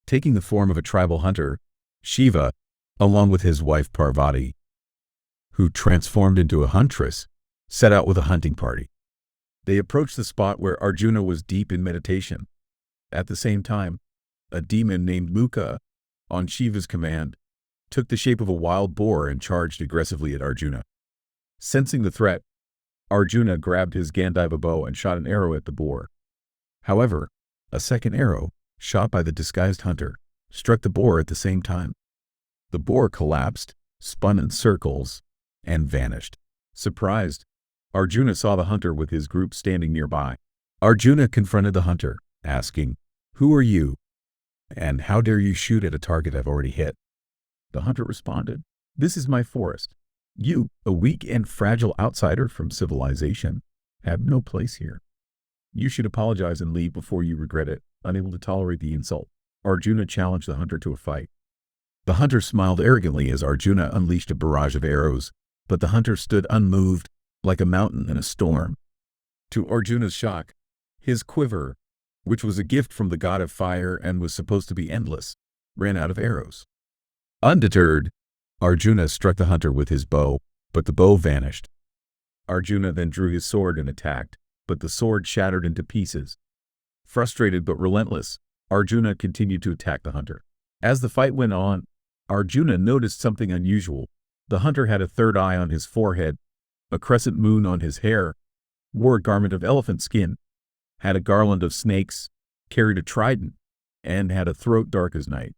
taking the form of a tribal hunter, Shiva, along with his wife Parvati, who transformed into a huntress, set out with a hunting party. They approached the spot where Arjuna was deep in meditation. At the same time, a demon named Mukha, on Shiva's command, took the shape of a wild boar and charged aggressively at Arjuna. Sensing the threat, Arjuna grabbed his Gandiva bow and shot an arrow at the boar. However, a second arrow, shot by the disguised hunter, struck the boar at the same time. The boar collapsed, spun in circles, and vanished. Surprised, Arjuna saw the hunter with his group standing nearby. Arjuna confronted the hunter, asking, "Who are you? And how dare you shoot at a target I've already hit?" The hunter responded, "This is my forest. You, a weak and fragile outsider from civilization, have no place here. You should apologize and leave before you regret it." Unable to tolerate the insult, Arjuna challenged the hunter to a fight. The hunter smiled arrogantly as Arjuna unleashed a barrage of arrows, but the hunter stood unmoved, like a mountain in a storm. To Arjuna's shock, his quiver, which was a gift from the god of fire and was supposed to be endless, ran out of arrows. Undeterred, Arjuna struck the hunter with his bow, but the bow vanished. Arjuna then drew his sword and attacked, but the sword shattered into pieces. Frustrated but relentless, Arjuna continued to attack the hunter. As the fight went on, Arjuna noticed something unusual. The hunter had a third eye on his forehead, a crescent moon on his hair, wore a garment of elephant skin, had a garland of snakes, carried a trident, and had a throat dark as night.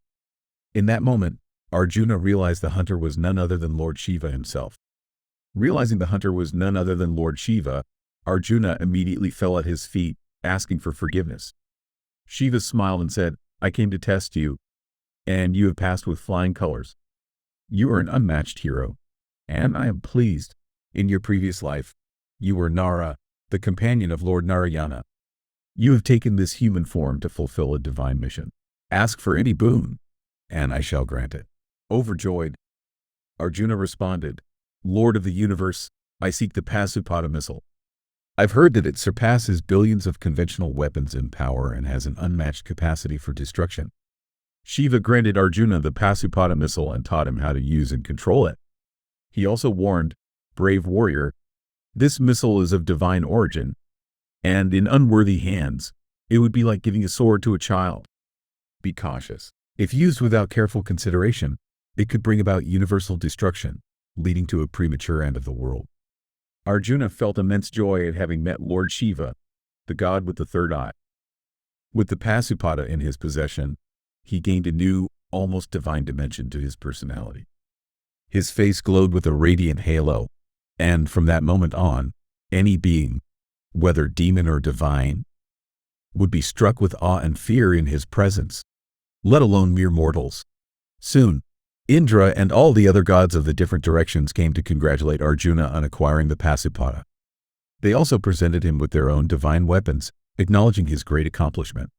In that moment, Arjuna realized the hunter was none other than Lord Shiva himself. Realizing the hunter was none other than Lord Shiva, Arjuna immediately fell at his feet, asking for forgiveness. Shiva smiled and said, "I came to test you, and you have passed with flying colors. You are an unmatched hero, and I am pleased. In your previous life, you were Nara, the companion of Lord Narayana. You have taken this human form to fulfill a divine mission. Ask for any boon, and I shall grant it." Overjoyed, Arjuna responded, "Lord of the universe, I seek the Pasupata missile. I've heard that it surpasses billions of conventional weapons in power and has an unmatched capacity for destruction." Shiva granted Arjuna the Pasupata missile and taught him how to use and control it. He also warned, "Brave warrior, this missile is of divine origin, and in unworthy hands, it would be like giving a sword to a child. Be cautious. If used without careful consideration, it could bring about universal destruction, leading to a premature end of the world." Arjuna felt immense joy at having met Lord Shiva, the god with the third eye. With the Pasupata in his possession, he gained a new, almost divine dimension to his personality. His face glowed with a radiant halo, and from that moment on, any being, whether demon or divine, would be struck with awe and fear in his presence, let alone mere mortals. Soon, Indra and all the other gods of the different directions came to congratulate Arjuna on acquiring the Pasupata. They also presented him with their own divine weapons, acknowledging his great accomplishment.